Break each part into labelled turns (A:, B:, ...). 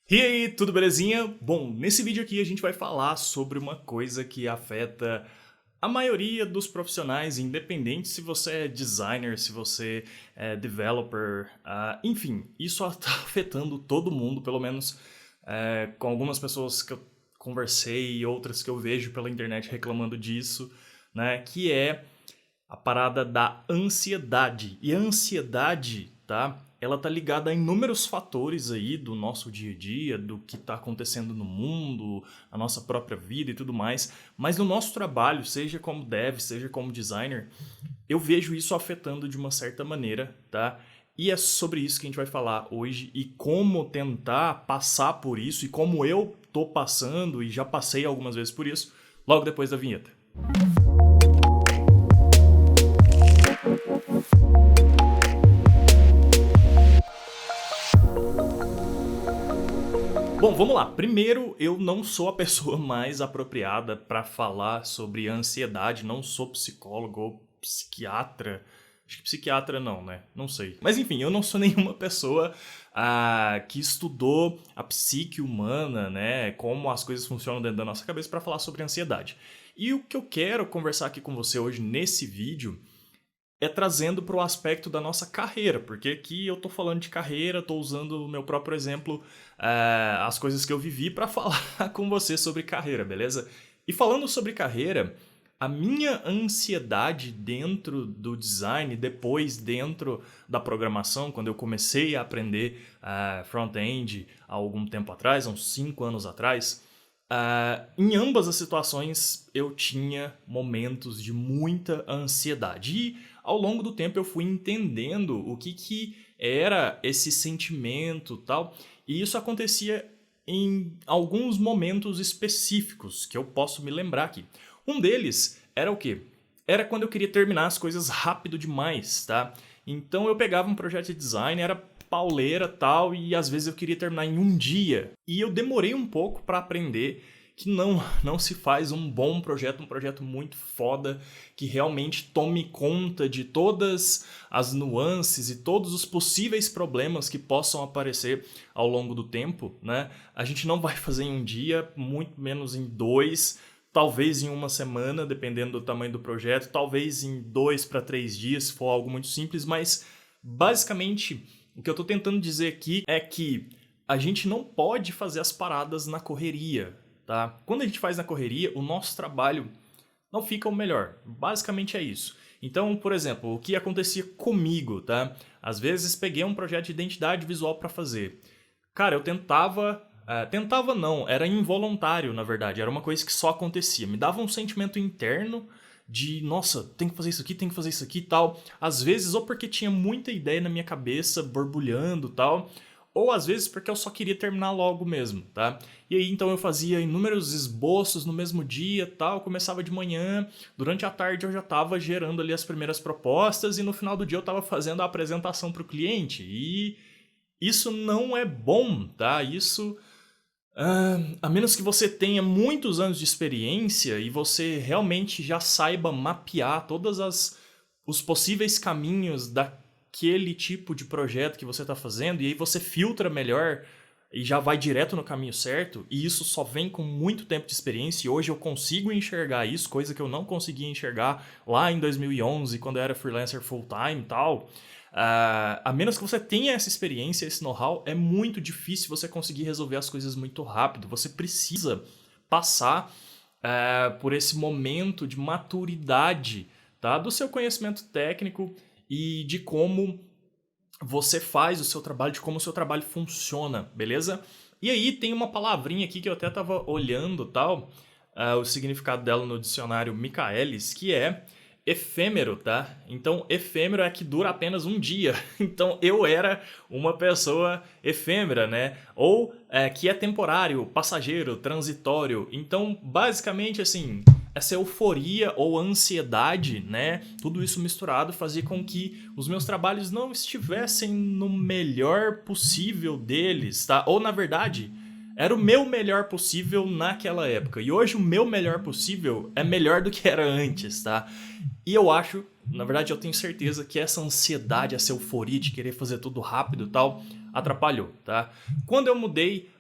A: E aí, tudo belezinha? Bom, nesse vídeo aqui a gente vai falar sobre uma coisa que afeta a maioria dos profissionais, independente se você é designer, se você é developer, enfim, isso está afetando todo mundo, pelo menos com algumas pessoas que eu conversei e outras que eu vejo pela internet reclamando disso, né? Que é a parada da ansiedade. E a ansiedade, tá? Ela tá ligada a inúmeros fatores aí do nosso dia a dia, do que tá acontecendo no mundo, a nossa própria vida e tudo mais. Mas no nosso trabalho, seja como dev, seja como designer, eu vejo isso afetando de uma certa maneira, tá? E é sobre isso que a gente vai falar hoje e como tentar passar por isso e como eu tô passando e já passei algumas vezes por isso, logo depois da vinheta. Bom, vamos lá. Primeiro, eu não sou a pessoa mais apropriada para falar sobre ansiedade, não sou psicólogo ou psiquiatra. Acho que psiquiatra não, né? Não sei. Mas enfim, eu não sou nenhuma pessoa que estudou a psique humana, né? Como as coisas funcionam dentro da nossa cabeça para falar sobre ansiedade. E o que eu quero conversar aqui com você hoje nesse vídeo é trazendo para o aspecto da nossa carreira, porque aqui eu tô falando de carreira, tô usando o meu próprio exemplo, as coisas que eu vivi para falar com você sobre carreira, beleza? E falando sobre carreira, a minha ansiedade dentro do design, depois dentro da programação, quando eu comecei a aprender front-end há algum tempo atrás, há uns 5 anos atrás, em ambas as situações eu tinha momentos de muita ansiedade. E ao longo do tempo eu fui entendendo o que era esse sentimento e tal. E isso acontecia em alguns momentos específicos que eu posso me lembrar aqui. Um deles era o quê? Era quando eu queria terminar as coisas rápido demais, tá? Então eu pegava um projeto de design, era pauleira tal, e às vezes eu queria terminar em um dia. E eu demorei um pouco para aprender que não se faz um bom projeto, um projeto muito foda, que realmente tome conta de todas as nuances e todos os possíveis problemas que possam aparecer ao longo do tempo, né? A gente não vai fazer em um dia, muito menos em dois, talvez em uma semana, dependendo do tamanho do projeto, talvez em 2 para 3 dias, se for algo muito simples, mas basicamente o que eu estou tentando dizer aqui é que a gente não pode fazer as paradas na correria, tá? Quando a gente faz na correria, o nosso trabalho não fica o melhor. Basicamente é isso. Então, por exemplo, o que acontecia comigo, tá? Às vezes peguei um projeto de identidade visual para fazer. Cara, eu tentava... tentava não, era involuntário, na verdade. Era uma coisa que só acontecia. Me dava um sentimento interno de, nossa, tem que fazer isso aqui, tem que fazer isso aqui e tal. Às vezes, ou porque tinha muita ideia na minha cabeça, borbulhando e tal, ou às vezes porque eu só queria terminar logo mesmo, tá? E aí então eu fazia inúmeros esboços no mesmo dia, tal, começava de manhã, durante a tarde eu já estava gerando ali as primeiras propostas e no final do dia eu estava fazendo a apresentação para o cliente. E isso não é bom, tá? Isso a menos que você tenha muitos anos de experiência e você realmente já saiba mapear os possíveis caminhos daquele tipo de projeto que você está fazendo, e aí você filtra melhor e já vai direto no caminho certo, e isso só vem com muito tempo de experiência, e hoje eu consigo enxergar isso, coisa que eu não conseguia enxergar lá em 2011, quando eu era freelancer full-time e tal. A menos que você tenha essa experiência, esse know-how, é muito difícil você conseguir resolver as coisas muito rápido. Você precisa passar por esse momento de maturidade, tá? Do seu conhecimento técnico e de como você faz o seu trabalho, de como o seu trabalho funciona, beleza? E aí tem uma palavrinha aqui que eu até estava olhando, tal, o significado dela no dicionário Michaelis, que é efêmero, tá? Então, efêmero é que dura apenas um dia. Então, eu era uma pessoa efêmera, né? Ou que é temporário, passageiro, transitório. Então, basicamente, assim, essa euforia ou ansiedade, né? Tudo isso misturado fazia com que os meus trabalhos não estivessem no melhor possível deles, tá? Ou, na verdade, era o meu melhor possível naquela época. E hoje o meu melhor possível é melhor do que era antes, tá? E eu acho, na verdade eu tenho certeza que essa ansiedade, essa euforia de querer fazer tudo rápido e tal, atrapalhou, tá? Quando eu mudei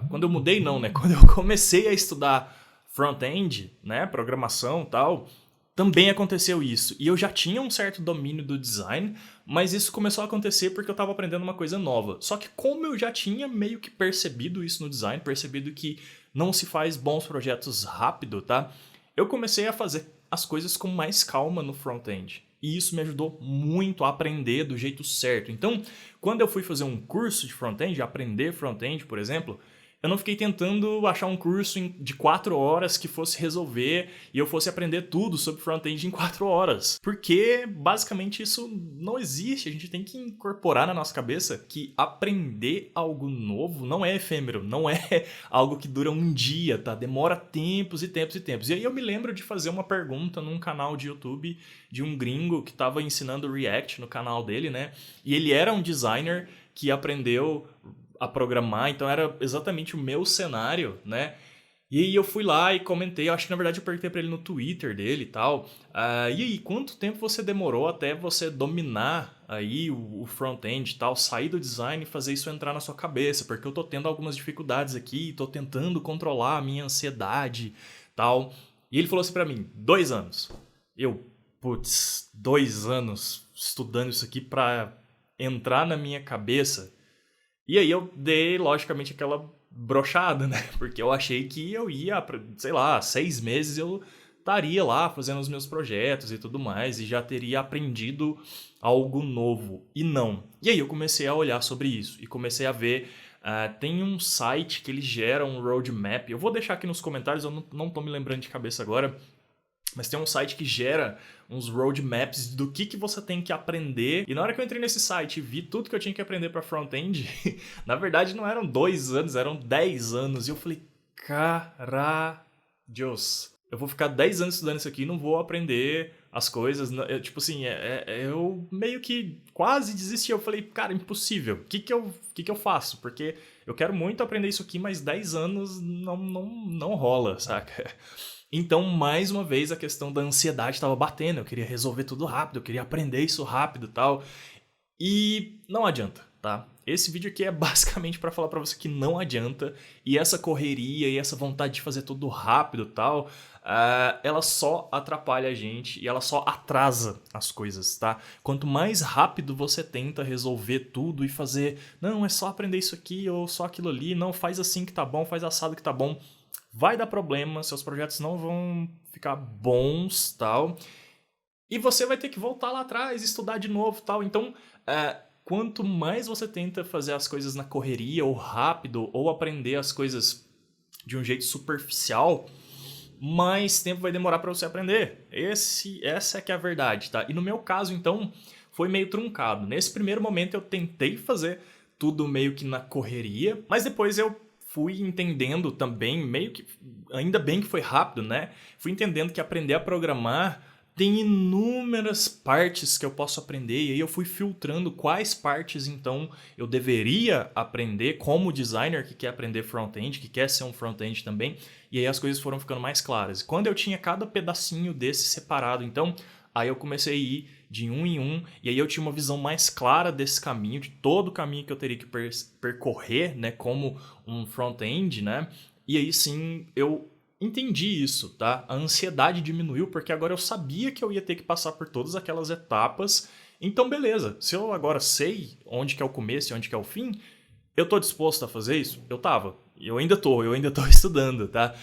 A: Quando eu mudei não, né? Quando eu comecei a estudar front-end, né? Programação e tal, também aconteceu isso. E eu já tinha um certo domínio do design, mas isso começou a acontecer porque eu estava aprendendo uma coisa nova. Só que como eu já tinha meio que percebido isso no design, percebido que não se faz bons projetos rápido, tá? Eu comecei a fazer as coisas com mais calma no front-end. E isso me ajudou muito a aprender do jeito certo. Então, quando eu fui fazer um curso de front-end, aprender front-end, por exemplo, eu não fiquei tentando achar um curso de 4 horas que fosse resolver e eu fosse aprender tudo sobre front-end em 4 horas. Porque, basicamente, isso não existe. A gente tem que incorporar na nossa cabeça que aprender algo novo não é efêmero, não é algo que dura um dia, tá? Demora tempos e tempos e tempos. E aí eu me lembro de fazer uma pergunta num canal de YouTube de um gringo que estava ensinando React no canal dele, né? E ele era um designer que aprendeu a programar, então era exatamente o meu cenário, né? E aí eu fui lá e comentei, acho que na verdade eu perguntei pra ele no Twitter dele e tal, e aí, quanto tempo você demorou até você dominar aí o front-end e tal, sair do design e fazer isso entrar na sua cabeça, porque eu tô tendo algumas dificuldades aqui, tô tentando controlar a minha ansiedade e tal. E ele falou assim pra mim, 2 anos. Eu, putz, 2 anos estudando isso aqui pra entrar na minha cabeça. E aí eu dei, logicamente, aquela brochada, né? Porque eu achei que eu ia, sei lá, 6 meses eu estaria lá fazendo os meus projetos e tudo mais e já teria aprendido algo novo. E não. E aí eu comecei a olhar sobre isso e comecei a ver. Tem um site que ele gera um roadmap. Eu vou deixar aqui nos comentários, eu não tô me lembrando de cabeça agora. Mas tem um site que gera uns roadmaps do que você tem que aprender. E na hora que eu entrei nesse site e vi tudo que eu tinha que aprender para front-end, na verdade não eram 2 anos, eram 10 anos. E eu falei, caralhos, eu vou ficar 10 anos estudando isso aqui e não vou aprender as coisas. Tipo assim, eu meio que quase desisti. Eu falei, cara, impossível. O que eu faço? Porque eu quero muito aprender isso aqui, mas 10 anos não rola, saca? Então, mais uma vez, a questão da ansiedade estava batendo. Eu queria resolver tudo rápido, eu queria aprender isso rápido e tal. E não adianta, tá? Esse vídeo aqui é basicamente para falar para você que não adianta. E essa correria e essa vontade de fazer tudo rápido e tal, ela só atrapalha a gente e ela só atrasa as coisas, tá? Quanto mais rápido você tenta resolver tudo e fazer, não, é só aprender isso aqui ou só aquilo ali, não, faz assim que tá bom, faz assado que tá bom, vai dar problema, seus projetos não vão ficar bons, tal. E você vai ter que voltar lá atrás, estudar de novo, tal. Então, quanto mais você tenta fazer as coisas na correria, ou rápido, ou aprender as coisas de um jeito superficial, mais tempo vai demorar para você aprender. Essa é que é a verdade, tá? E no meu caso, então, foi meio truncado. Nesse primeiro momento eu tentei fazer tudo meio que na correria, mas depois eu fui entendendo também, meio que, ainda bem que foi rápido, né? Fui entendendo que aprender a programar tem inúmeras partes que eu posso aprender, e aí eu fui filtrando quais partes então eu deveria aprender como designer que quer aprender front-end, que quer ser um front-end também, e aí as coisas foram ficando mais claras. Quando eu tinha cada pedacinho desse separado, então, aí eu comecei a ir de um em um, e aí eu tinha uma visão mais clara desse caminho, de todo o caminho que eu teria que percorrer, né, como um front-end, né, e aí sim eu entendi isso, tá? A ansiedade diminuiu porque agora eu sabia que eu ia ter que passar por todas aquelas etapas, então beleza, se eu agora sei onde que é o começo e onde que é o fim, eu tô disposto a fazer isso? Eu tava, e eu ainda tô estudando, tá?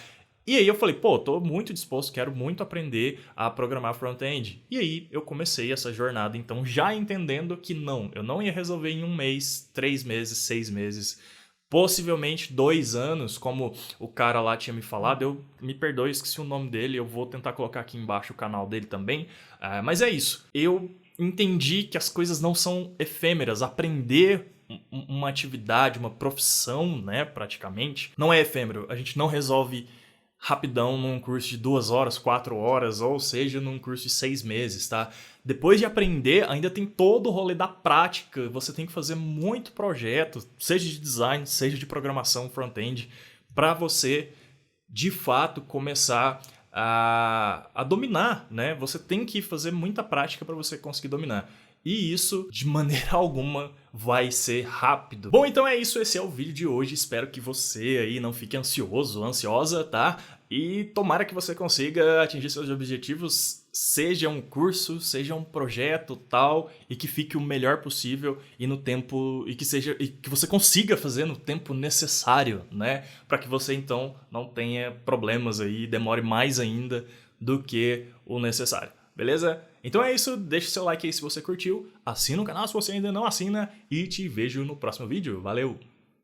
A: E aí eu falei, pô, tô muito disposto, quero muito aprender a programar front-end. E aí eu comecei essa jornada, então já entendendo que não, eu não ia resolver em 1 mês, 3 meses, 6 meses, possivelmente 2 anos, como o cara lá tinha me falado. Eu me perdoe, esqueci o nome dele, eu vou tentar colocar aqui embaixo o canal dele também. Mas é isso, eu entendi que as coisas não são efêmeras, aprender uma atividade, uma profissão, né, praticamente, não é efêmero, a gente não resolve rapidão num curso de 2 horas, 4 horas, ou seja, num curso de 6 meses, tá? Depois de aprender, ainda tem todo o rolê da prática, você tem que fazer muito projeto, seja de design, seja de programação front-end, para você, de fato, começar a dominar, né? Você tem que fazer muita prática para você conseguir dominar. e isso de maneira alguma vai ser rápido. Bom, então é isso, esse é o vídeo de hoje, espero que você aí não fique ansioso, ansiosa, tá? E tomara que você consiga atingir seus objetivos, seja um curso, seja um projeto tal, e que fique o melhor possível e no tempo e que você consiga fazer no tempo necessário, né? Para que você então não tenha problemas aí e demore mais ainda do que o necessário. Beleza? Então é isso, deixa seu like aí se você curtiu, assina o canal se você ainda não assina e te vejo no próximo vídeo. Valeu!